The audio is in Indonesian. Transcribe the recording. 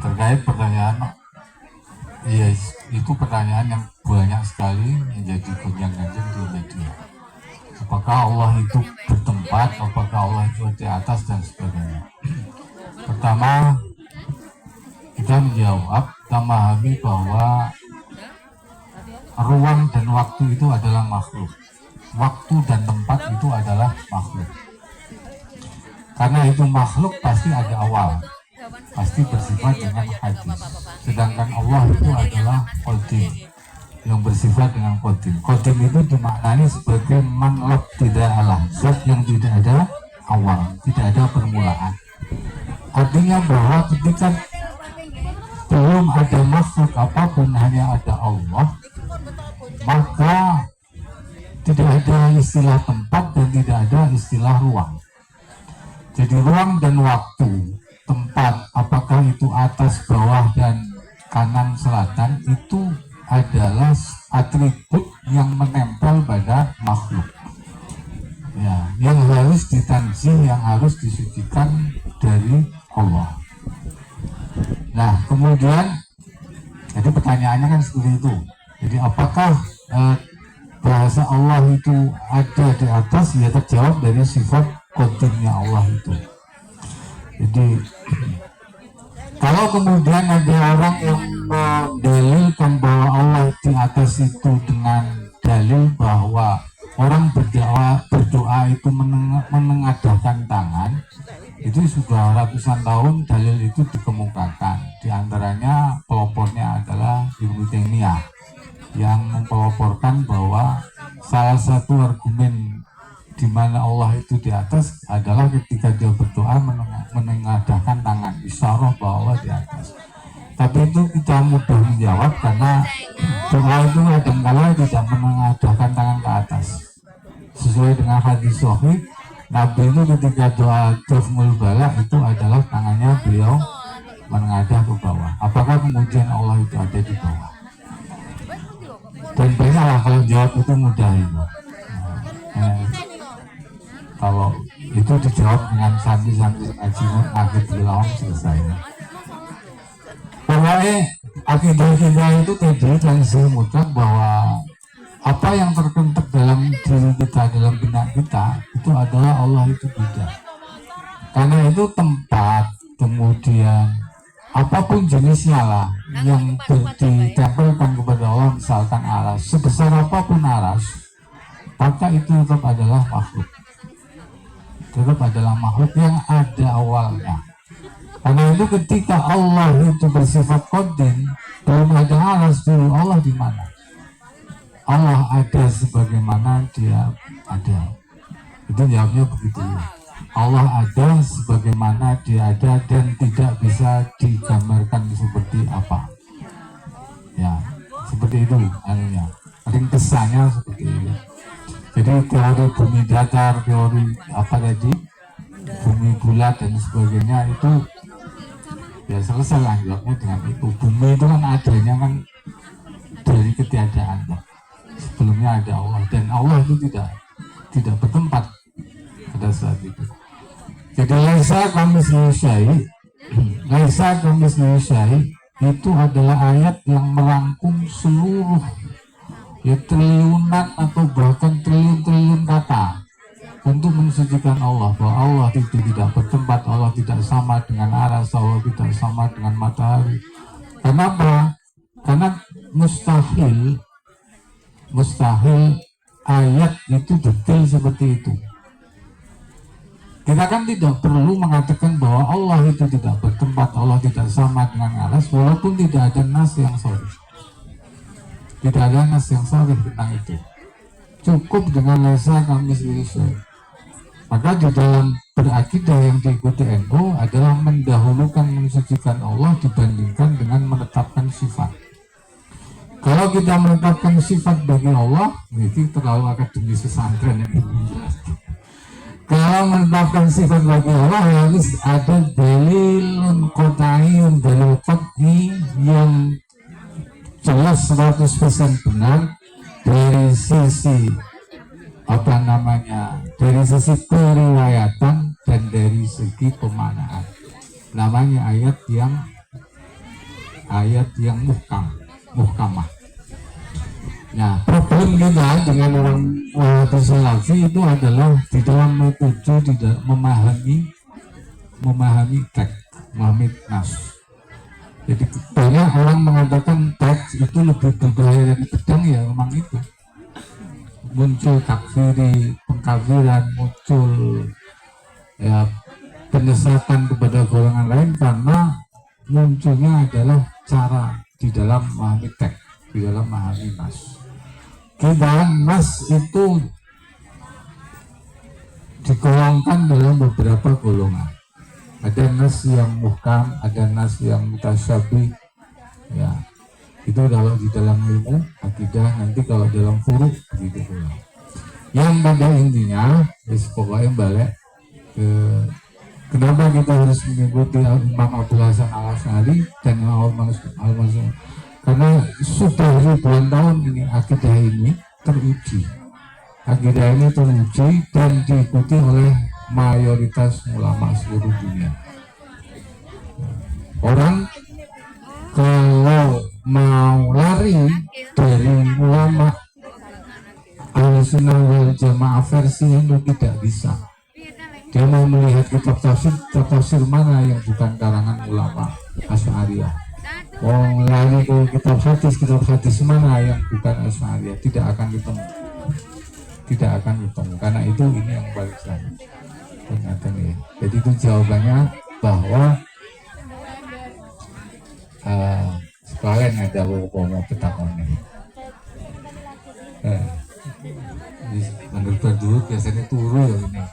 Terkait pertanyaan, iya itu pertanyaan yang banyak sekali menjadi gonjang-ganjing di media. Apakah Allah itu bertempat, apakah Allah itu di atas dan sebagainya. Pertama, kita menjawab, kita memahami bahwa ruang dan waktu itu adalah makhluk. Waktu dan tempat itu adalah makhluk. Karena itu makhluk pasti ada awal, pasti bersifat dengan hadis. Sedangkan Allah itu adalah qadim, yang bersifat dengan qadim. Qadim itu dimaknani sebagai manlab tidak alam, zat yang tidak ada awal, tidak ada permulaan. Artinya bahwa ketika belum ada makhluk apapun, hanya ada Allah, maka tidak ada istilah tempat dan tidak ada istilah ruang. Jadi ruang dan waktu, tempat, apakah itu atas, bawah, dan kanan, selatan, itu adalah atribut yang menempel pada makhluk. Ya, yang harus ditanzih, yang harus disucikan dari Allah. Nah, kemudian, jadi pertanyaannya kan seperti itu. Jadi apakah bahasa Allah itu ada di atas? Ya, terjawab dari sifat qadimnya Allah itu. Jadi kalau kemudian ada orang yang mendalilkan bahwa Allah di atas itu dengan dalil bahwa orang berdoa itu menengadahkan tangan, itu sudah ratusan tahun dalil itu dikemukakan. Di antaranya pelopornya adalah Ibnu Taimiyah yang mempeloporkan bahwa salah satu argumen di mana Allah itu di atas adalah ketika dia berdoa menengadahkan tangan, isyarah bahwa Allah di atas. Tapi itu kita mudah menjawab karena doa itu kadang-kala tidak menengadahkan tangan ke atas. Sesuai dengan hadis sahih, Nabi itu ketika doa Tafmul Bala itu adalah tangannya beliau menengadah ke bawah. Apakah kemudian Allah itu ada di bawah? Dan banyaklah kalau jawab itu mudah itu. Kalau itu dijawab dengan santri-santri ngaji akhir bilang selesai. Pokoknya akidah kita itu tadi dan mutlak bahwa apa yang terbentuk dalam diri kita, dalam benak kita itu adalah Allah itu tidak. Karena itu tempat, kemudian apapun jenisnya lah yang ditempelkan kepada Allah, misalkan aras, sebesar apapun aras, maka itu tetap adalah makhluk. Tetap adalah makhluk yang ada awalnya. Karena itu ketika Allah itu bersifat qadim, belum ada aras dulu, Allah di mana? Allah ada sebagaimana dia ada. Itu jawabnya begitu. Allah ada sebagaimana dia ada dan tidak bisa digambarkan seperti apa. Ya, seperti itu anunya. Ringkesannya seperti itu. Jadi teori bumi datar, teori apa tadi, bumi bulat dan sebagainya itu ya selesai lah jawabnya dengan itu. Bumi itu kan adanya kan dari ketiadaan. Sebelumnya ada Allah dan Allah itu tidak bertempat pada saat itu. Jadi laisa kamitslihi syai' itu adalah ayat yang merangkum seluruh ya triliunan atau bahkan triliun-triliun kata untuk mensucikan Allah, bahwa Allah itu tidak bertempat, Allah tidak sama dengan aras, Allah tidak sama dengan matahari. Kenapa? Karena mustahil ayat itu detail seperti itu. Kita kan tidak perlu mengatakan bahwa Allah itu tidak bertempat, Allah tidak sama dengan aras, walaupun tidak ada nas yang sahih. Tidak ada nas yang sahih tentang itu. Cukup dengan laisa kamitslihi syai'. Maka di dalam berakidah yang diikuti NU adalah mendahulukan mensucikan Allah dibandingkan dengan menetapkan sifat. Kalau kita menetapkan sifat bagi Allah, itu terlalu akademis pesantren ini. Kalau menetapkan sifat bagi Allah harus ada dalilun qat'iyun, dalil qat'i yang jelas 100% benar dari sisi apa namanya, dari sisi periwayatan dan dari segi pemaknaan, namanya ayat yang muhkamah. Nah, problem kita dengan orang Wahabi Salafi itu adalah di dalam menuju tidak memahami teks, memahami nas. Jadi banyak orang mengatakan teks itu lebih berbahaya dari pedang, ya memang itu. Muncul takfiri, pengkafiran, muncul ya penyesatan kepada golongan lain karena munculnya adalah cara di dalam memahami teks, di dalam memahami nas. Kita nas itu digolongkan dalam beberapa golongan. Ada nas yang muhkam, ada nas yang mutasyabih. Ya, itu kalau di dalam ilmu akidah, nanti kalau dalam furu begitu pula. Yang pada intinya, pokoknya balik ke kenapa kita harus mengikuti Imam Abdul Hasan Al-Asy'ari dan Imam Al-Mansur, karena sudah ribuan tahun ini akidah ini teruji. Akidah ini teruji dan diikuti oleh mayoritas ulama seluruh dunia. Orang kalau mau lari dari ulama Ahlussunnah wal Jamaah versi itu tidak bisa. Dia mau melihat kitab tafsir mana yang bukan karangan ulama Asy'ariyah. Mau lari ke kitab hadis mana yang bukan Asy'ariyah, tidak akan ketemu. Karena itu ini yang balik lagi. Ya. Jadi itu jawabannya bahwa sekalian ada mau petakonnya. Menurut dulu biasanya turu ya ini.